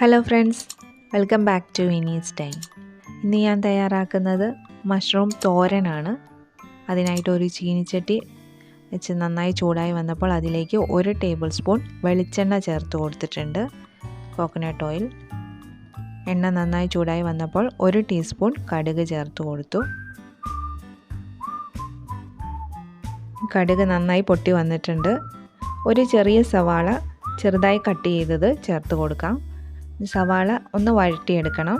Hello friends, welcome back to വിനീസ്ഡൈൻ. ഇന്ന് ഞാൻ തയ്യാറാക്കുന്നത് മഷ്റൂം തോരനാണ്. അതിനായിട്ട് ഒരു ചീനിച്ചട്ടി വെച്ച് നന്നായി ചൂടായി വന്നപ്പോൾ അതിലേക്ക് 1 ടേബിൾ സ്പൂൺ വെളിച്ചെണ്ണ ചേർത്ത് കൊടുത്തിട്ടുണ്ട്. Coconut oil. എണ്ണ നന്നായി ചൂടായി വന്നപ്പോൾ 1 ടീസ്പൂൺ കടുക് ചേർത്ത് കൊടുത്തു. കടുക് നന്നായി പൊട്ടി വന്നിട്ടുണ്ട്. ഒരു ചെറിയ സവാള ചെറുതായി കട്ട് ചെയ്തത് ചേർത്ത് കൊടുക്കാം. സവാള ഒന്ന് വഴറ്റിയെടുക്കണം.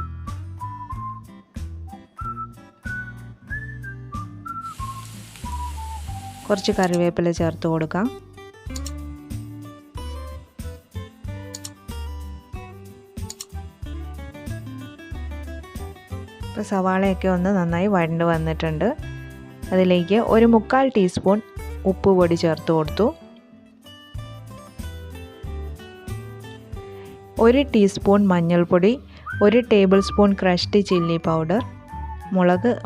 കുറച്ച് കറിവേപ്പില ചേർത്ത് കൊടുക്കാം. ഇപ്പോൾ സവാളയൊക്കെ ഒന്ന് നന്നായി വഴണ്ട് വന്നിട്ടുണ്ട്. അതിലേക്ക് 1/4 ടീസ്പൂൺ ഉപ്പ് പൊടി ചേർത്ത് കൊടുത്തു. 1 ടീസ്പൂൺ മഞ്ഞൾപ്പൊടി, 1 table spoon crushed chilli powder,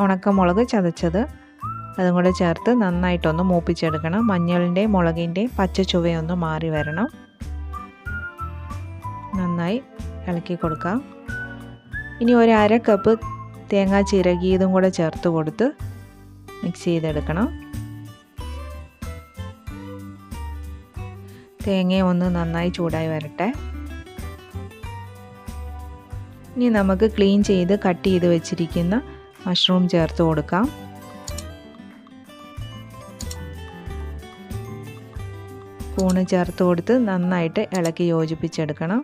ഉണക്കമുളക് ചതച്ചത് അതും കൂടെ ചേർത്ത് നന്നായിട്ടൊന്ന് മൂപ്പിച്ചെടുക്കണം. മഞ്ഞളിൻ്റെയും മുളകിൻ്റെയും പച്ച ചുവയൊന്ന് മാറി വരണം. നന്നായി ഇളക്കി കൊടുക്കാം. ഇനി 1/2 കപ്പ് തേങ്ങ ചിരകിയതും കൂടെ ചേർത്ത് കൊടുത്ത് മിക്സ് ചെയ്തെടുക്കണം. തേങ്ങ ഒന്ന് നന്നായി ചൂടായി വരട്ടെ. ഇനി നമുക്ക് ക്ലീൻ ചെയ്ത് കട്ട് ചെയ്ത് വെച്ചിരിക്കുന്ന മഷ്റൂം ചേർത്ത് കൊടുക്കാം. സ്പൂണ് ചേർത്ത് കൊടുത്ത് നന്നായിട്ട് ഇളക്കി യോജിപ്പിച്ചെടുക്കണം.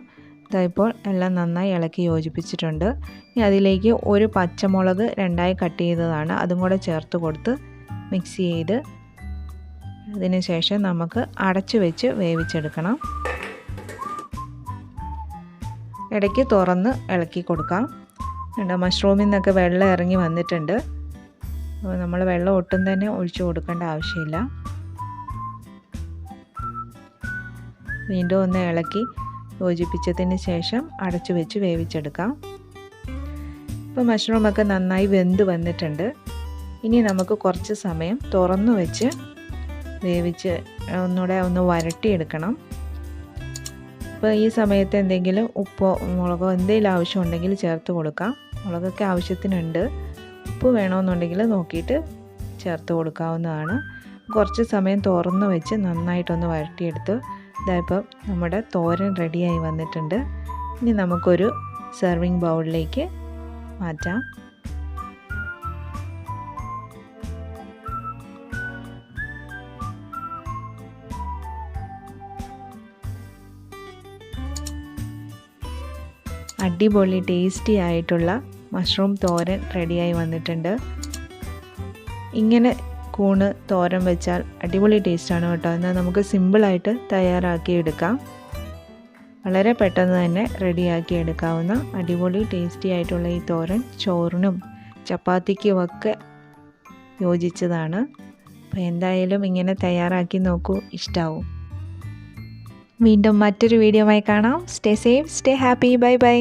ഇതായിപ്പോൾ എല്ലാം നന്നായി ഇളക്കി യോജിപ്പിച്ചിട്ടുണ്ട്. ഇനി അതിലേക്ക് 1 പച്ചമുളക് 2ആയി കട്ട് ചെയ്തതാണ്, അതും കൂടെ ചേർത്ത് കൊടുത്ത് മിക്സ് ചെയ്ത് അതിന് ശേഷം നമുക്ക് അടച്ചു വെച്ച് വേവിച്ചെടുക്കണം. ഇടയ്ക്ക് തുറന്ന് ഇളക്കി കൊടുക്കാം. മഷ്റൂമിൽ നിന്നൊക്കെ വെള്ളം ഇറങ്ങി വന്നിട്ടുണ്ട്. നമ്മൾ വെള്ളം ഒട്ടും തന്നെ ഒഴിച്ചു കൊടുക്കേണ്ട ആവശ്യമില്ല. വീണ്ടും ഒന്ന് ഇളക്കി യോജിപ്പിച്ചതിന് ശേഷം അടച്ചു വെച്ച് വേവിച്ചെടുക്കാം. ഇപ്പോൾ മഷ്റൂമൊക്കെ നന്നായി വെന്ത് വന്നിട്ടുണ്ട്. ഇനി നമുക്ക് കുറച്ച് സമയം തുറന്നു വെച്ച് വേവിച്ച് ഒന്നുകൂടെ ഒന്ന് വരട്ടിയെടുക്കണം. അപ്പോൾ ഈ സമയത്ത് എന്തെങ്കിലും ഉപ്പോ മുളകോ എന്തെങ്കിലും ആവശ്യമുണ്ടെങ്കിൽ ചേർത്ത് കൊടുക്കാം. മുളകൊക്കെ ആവശ്യത്തിനുണ്ട്. ഉപ്പ് വേണമെന്നുണ്ടെങ്കിൽ നോക്കിയിട്ട് ചേർത്ത് കൊടുക്കാവുന്നതാണ്. കുറച്ച് സമയം തുറന്ന് വെച്ച് നന്നായിട്ടൊന്ന് വരട്ടിയെടുത്ത് ഇതായിപ്പം നമ്മുടെ തോരൻ റെഡിയായി വന്നിട്ടുണ്ട്. ഇനി നമുക്കൊരു സെർവിങ് ബൗളിലേക്ക് മാറ്റാം. അടിപൊളി ടേസ്റ്റി ആയിട്ടുള്ള മഷ്റൂം തോരൻ റെഡിയായി വന്നിട്ടുണ്ട്. ഇങ്ങനെ കൂണ് തോരൻ വെച്ചാൽ അടിപൊളി ടേസ്റ്റാണ് കേട്ടോ. എന്നാൽ നമുക്ക് സിമ്പിളായിട്ട് തയ്യാറാക്കി എടുക്കാം. വളരെ പെട്ടെന്ന് തന്നെ റെഡിയാക്കി എടുക്കാവുന്ന അടിപൊളി ടേസ്റ്റി ആയിട്ടുള്ള ഈ തോരൻ ചോറിനും ചപ്പാത്തിക്കുമൊക്കെ യോജിച്ചതാണ്. അപ്പോൾ എന്തായാലും ഇങ്ങനെ തയ്യാറാക്കി നോക്കൂ, ഇഷ്ടാവും. വീണ്ടും മറ്റൊരു വീഡിയോയുമായി കാണാം. Stay safe, stay happy. Bye bye.